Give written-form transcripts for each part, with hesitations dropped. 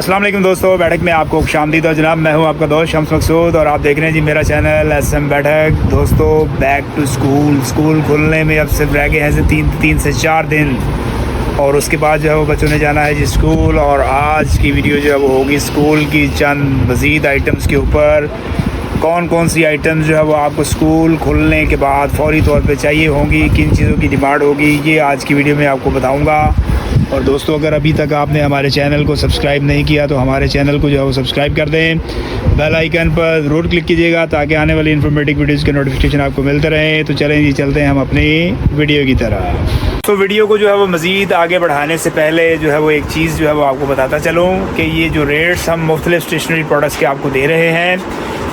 अस्सलाम वालेकुम दोस्तों, बैठक में आपको खुशामदीद और जनाब मैं हूं आपका दोस्त शम्स मकसूद और आप देख रहे हैं जी मेरा चैनल SM बैठक। दोस्तों बैक टू स्कूल खुलने में अब सिर्फ रह गए हैं तीन से चार दिन और उसके बाद जो है वो बच्चों ने जाना है जी स्कूल। और आज की वीडियो जो है वो होगी स्कूल की चंद मज़ीद आइटम्स के ऊपर। कौन कौन सी आइटम्स जो है वो आपको स्कूल खुलने के बाद फौरी तौर पे चाहिए होंगी, किन चीज़ों की डिमांड होगी, ये आज की वीडियो में आपको बताऊंगा। और दोस्तों अगर अभी तक आपने हमारे चैनल को सब्सक्राइब नहीं किया तो हमारे चैनल को जो है वो सब्सक्राइब कर दें, बेल आइकन पर ज़रूर क्लिक कीजिएगा ताकि आने वाली इन्फॉर्मेटिव वीडियोज़ के नोटिफिकेशन आपको मिलते रहें। तो चलें जी, चलते हैं हम अपनी वीडियो की तरफ। तो वीडियो को जो है वो मज़ीद आगे बढ़ाने से पहले जो है वो एक चीज़ जो है वो आपको बताता चलूँ कि ये जो रेट्स हम मुख्तलिफ स्टेशनरी प्रोडक्ट्स के आपको दे रहे हैं,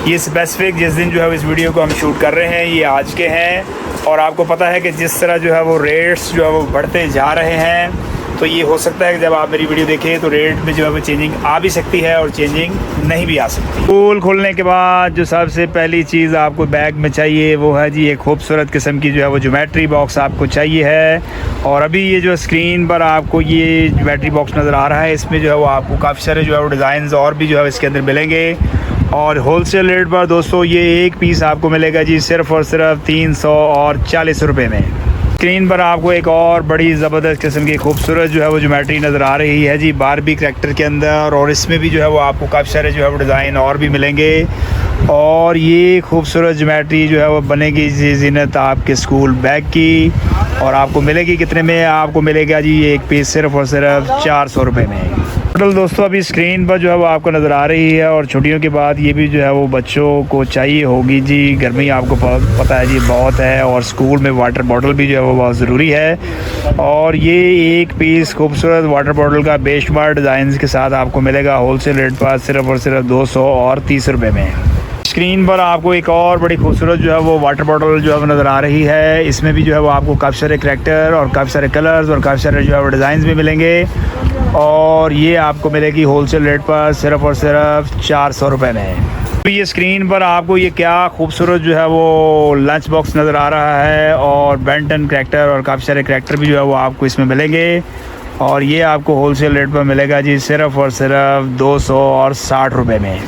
ये स्पेसिफिक जिस दिन जो है इस वीडियो को हम शूट कर रहे हैं ये आज के हैं। और आपको पता है कि जिस तरह जो है वो रेट्स जो है वो बढ़ते जा रहे हैं, तो ये हो सकता है कि जब आप मेरी वीडियो देखें तो रेट में जो है वो चेंजिंग आ भी सकती है और चेंजिंग नहीं भी आ सकती। स्कूल खुलने के बाद जो सबसे पहली चीज़ आपको बैग में चाहिए वो है जी एक खूबसूरत किस्म की जो है वो ज्योमेट्री बॉक्स आपको चाहिए है। और अभी ये जो स्क्रीन पर आपको ये ज्योमेट्री बॉक्स नज़र आ रहा है, इसमें जो है वो आपको काफ़ी सारे जो है वो डिज़ाइन और भी जो है इसके अंदर मिलेंगे। और होलसेल रेट पर दोस्तों ये एक पीस आपको मिलेगा जी सिर्फ़ और सिर्फ 340 रुपये में। स्क्रीन पर आपको एक और बड़ी ज़बरदस्त किस्म की खूबसूरत जो है वो ज्योमेट्री नज़र आ रही है जी बारबी करैक्टर के अंदर। और इसमें भी जो है वो आपको काफ़ी सारे जो है वो डिज़ाइन और भी मिलेंगे। और ये खूबसूरत ज्योमेट्री जो है वो बनेगी जी ज़ीनत आपके स्कूल बैग की। और आपको मिलेगी कितने में? आपको मिलेगा जी ये एक पीस सिर्फ़ और सिर्फ 400 रुपये में। टोटल दोस्तों अभी स्क्रीन पर जो है वो आपको नज़र आ रही है। और छुट्टियों के बाद ये भी जो है वो बच्चों को चाहिए होगी जी। गर्मी आपको पता है जी बहुत है और स्कूल में वाटर बॉटल भी जो है वो बहुत ज़रूरी है। और ये एक पीस खूबसूरत वाटर बॉटल का बेशुमार डिज़ाइन के साथ आपको मिलेगा होलसेल रेट पर सिर्फ़ और सिर्फ 230 रुपये में। स्क्रीन पर आपको एक और बड़ी खूबसूरत जो है वो वाटर बॉटल जो है वो नज़र आ रही है। इसमें भी जो है वो आपको काफ़ी सारे करैक्टर और काफ़ी सारे कलर्स और काफ़ी सारे जो है वो डिज़ाइन भी मिलेंगे। और ये आपको मिलेगी होलसेल रेट पर सिर्फ़ और सिर्फ 400 रुपये में। तो ये स्क्रीन पर आपको ये क्या खूबसूरत जो है वो लंच बॉक्स नज़र आ रहा है। और बेंटन करैक्टर और काफ़ी सारे करैक्टर भी जो है वो आपको इसमें मिलेंगे। और ये आपको होलसेल रेट पर मिलेगा जी सिर्फ़ और सिर्फ 260 रुपये में।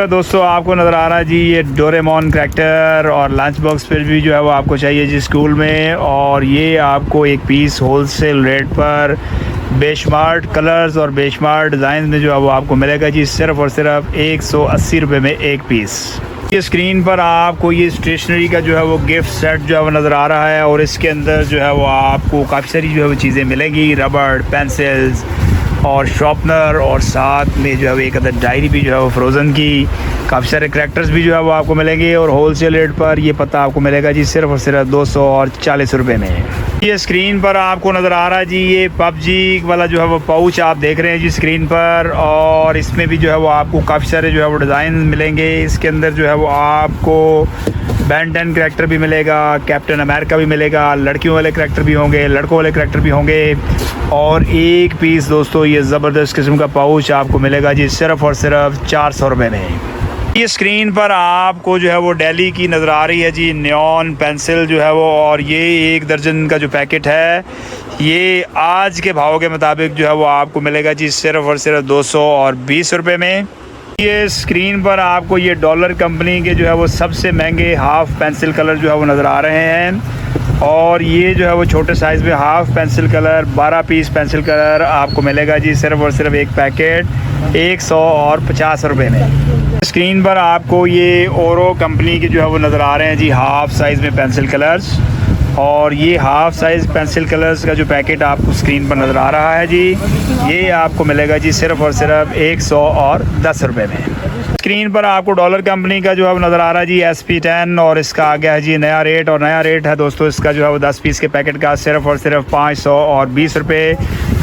दोस्तों आपको नज़र आ रहा है जी ये डोरेमोन करैक्टर और लंच बॉक्स पर भी जो है वो आपको चाहिए जी स्कूल में। और ये आपको एक पीस होलसेल रेट पर बेशुमार कलर्स और बेशुमार डिज़ाइन में जो है वो आपको मिलेगा जी सिर्फ़ और सिर्फ 180 रुपये में एक पीस। ये स्क्रीन पर आपको ये स्टेशनरी का जो है वो गिफ्ट सेट जो है वो नज़र आ रहा है। और इसके अंदर जो है वो आपको काफ़ी सारी जो है वो चीज़ें मिलेंगी, रबड़, पेंसिल्स और शॉर्पनर और साथ में जो है वो एक अदर डायरी भी जो है वो फ्रोज़न की। काफ़ी सारे करैक्टर्स भी जो है वो आपको मिलेंगे। और होलसेल रेट पर ये पता आपको मिलेगा जी सिर्फ़ और सिर्फ 240 रुपये में। ये स्क्रीन पर आपको नज़र आ रहा है जी ये PUBG वाला जो है वो पाउच आप देख रहे हैं जी स्क्रीन पर। और इसमें भी जो है वो आपको काफ़ी सारे जो है वो डिज़ाइन मिलेंगे। इसके अंदर जो है वो आपको बेंटन करैक्टर भी मिलेगा, कैप्टन अमेरिका भी मिलेगा, लड़कियों वाले करैक्टर भी होंगे, लड़कों वाले करैक्टर भी होंगे। और एक पीस दोस्तों ये ज़बरदस्त किस्म का पाउच आपको मिलेगा जी सिर्फ़ और सिर्फ 400 रुपये में। ये स्क्रीन पर आपको जो है वो डेली की नज़र आ रही है जी नियॉन पेंसिल जो है वो। और ये 1 दर्जन का जो पैकेट है ये आज के भाव के मुताबिक जो है वो आपको मिलेगा जी सिर्फ़ और सिर्फ 220 रुपये में। ये स्क्रीन पर आपको ये डॉलर कंपनी के जो है वो सबसे महंगे हाफ़ पेंसिल कलर जो है वो नज़र आ रहे हैं। और ये जो है वो छोटे साइज़ में हाफ़ पेंसिल कलर 12 पीस पेंसिल कलर आपको मिलेगा जी सिर्फ़ और सिर्फ एक पैकेट 150 रुपये में। स्क्रीन पर आपको ये ओरो कंपनी के जो है वो नज़र आ रहे हैं जी हाफ़ साइज़ में पेंसिल कलर्स। और ये हाफ़ साइज़ पेंसिल कलर्स का जो पैकेट आपको स्क्रीन पर नज़र आ रहा है जी ये आपको मिलेगा जी सिर्फ़ और सिर्फ 110 रुपये में। स्क्रीन पर आपको डॉलर कंपनी का जो है वो नज़र आ रहा है जी SP10 और इसका आ गया है जी नया रेट। और नया रेट है दोस्तों इसका जो है वो 10 पीस के पैकेट का सिर्फ़ और सिर्फ 520 रुपये।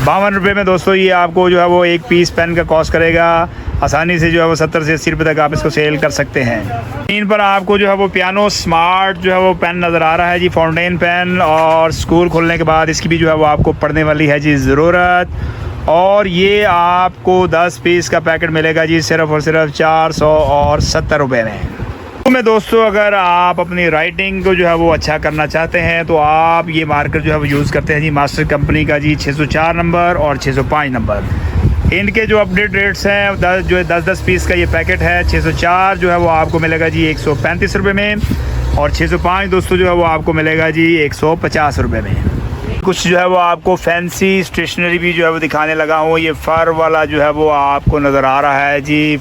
52 रुपये में दोस्तों ये आपको जो है वो एक पीस पेन का कॉस्ट करेगा। आसानी से जो है वो 70 से 80 रुपये तक आप इसको सेल कर सकते हैं। स्क्रीन पर आपको जो है वो पियानो स्मार्ट जो है वो पेन नज़र आ रहा है जी फाउंटेन पेन। और स्कूल खुलने के बाद इसकी भी जो है वो आपको पढ़ने वाली है जी ज़रूरत। और ये आपको 10 पीस का पैकेट मिलेगा जी सिर्फ़ और सिर्फ 470 रुपये में। तो मैं दोस्तों अगर आप अपनी राइटिंग को जो है वो अच्छा करना चाहते हैं तो आप ये मार्कर जो है वो यूज़ करते हैं जी मास्टर कंपनी का जी 604 नंबर और 605 नंबर। इनके जो अपडेट रेट्स हैं 10 पीस का ये पैकेट है 604 जो है वो आपको मिलेगा जी 135 रुपये में, और 605 दोस्तों जो है वो आपको मिलेगा जी 150 रुपये में। कुछ जो है वो आपको फैंसी स्टेशनरी भी जो है वो दिखाने लगा हूँ। ये फर वाला जो है वो आपको नज़र आ रहा है जी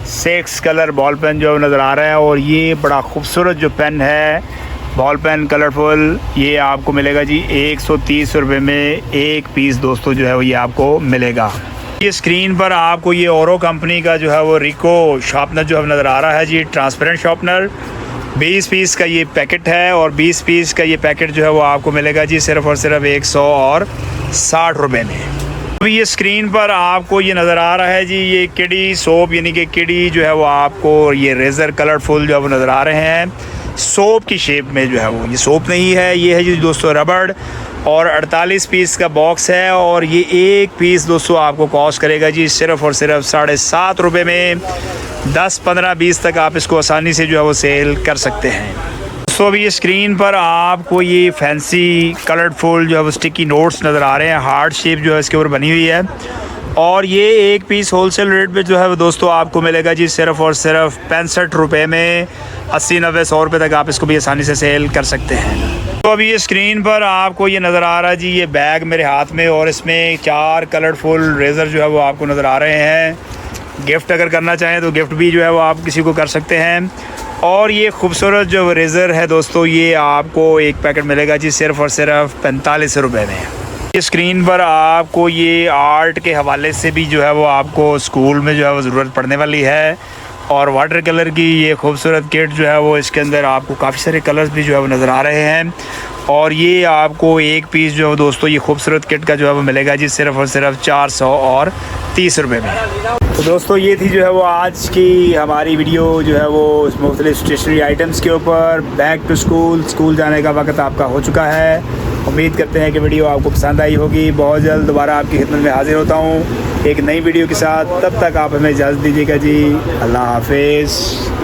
6 कलर बॉल पेन जो नज़र आ रहा है, और ये बड़ा खूबसूरत जो पेन है बॉल पेन कलरफुल, ये आपको मिलेगा जी 130 रुपये में एक पीस दोस्तों जो है वो ये आपको मिलेगा। ये स्क्रीन पर आपको ये ओरो कंपनी का जो है वो रिको शार्पनर जो है नज़र आ रहा है जी, ट्रांसपेरेंट शार्पनर। 20 पीस का ये पैकेट है, और 20 पीस का ये पैकेट जो है वो आपको मिलेगा जी सिर्फ़ और सिर्फ 160 रुपये में। अभी ये स्क्रीन पर आपको ये नज़र आ रहा है जी ये किडी सोप, यानी कि किडी जो है वो आपको ये रेज़र कलरफुल जो है वो नज़र आ रहे हैं सोप की शेप में। जो है वो ये सोप नहीं है, ये है जी दोस्तों रबड़, और 48 पीस का बॉक्स है, और ये एक पीस दोस्तों आपको कॉस्ट करेगा जी सिर्फ़ और सिर्फ 7.5 रुपये में। 10, 15, 20 तक आप इसको आसानी से जो है वो सेल कर सकते हैं। दोस्तों अभी ये स्क्रीन पर आपको ये फैंसी कलरफुल जो है वो स्टिकी नोट्स नज़र आ रहे हैं, हार्ट शेप जो है इसके ऊपर बनी हुई है, और ये एक पीस होलसेल रेट पे जो है वो दोस्तों आपको मिलेगा जी सिर्फ़ और सिर्फ 65 रुपये में। 80, 90, 100 रुपये तक आप इसको भी आसानी से सेल कर सकते हैं। तो अभी ये स्क्रीन पर आपको ये नज़र आ रहा है जी ये बैग मेरे हाथ में, और इसमें 4 कलरफुल रेज़र जो है वो आपको नज़र आ रहे हैं। गिफ्ट अगर करना चाहें तो गिफ्ट भी जो है वो आप किसी को कर सकते हैं। और ये खूबसूरत जो रेज़र है दोस्तों ये आपको एक पैकेट मिलेगा जी सिर्फ़ और सिर्फ 45 रुपये में। इस स्क्रीन पर आपको ये आर्ट के हवाले से भी जो है वो आपको स्कूल में जो है वो ज़रूरत पड़ने वाली है, और वाटर कलर की ये खूबसूरत किट जो है वो इसके अंदर आपको काफ़ी सारे कलर्स भी जो है वो नज़र आ रहे हैं, और ये आपको एक पीस जो है दोस्तों ये खूबसूरत किट का जो है वो मिलेगा जी सिर्फ़ और सिर्फ 430 रुपये में। तो दोस्तों ये थी जो है वो आज की हमारी वीडियो जो है वो मुख्तलिफ स्टेशनरी आइटम्स के ऊपर। बैक टू स्कूल जाने का वक्त आपका हो चुका है। उम्मीद करते हैं कि वीडियो आपको पसंद आई होगी। बहुत जल्द दोबारा आपकी खिदमत में हाजिर होता हूँ एक नई वीडियो के साथ। तब तक आप हमें इजाज़त दीजिएगा जी। अल्लाह हाफिज़।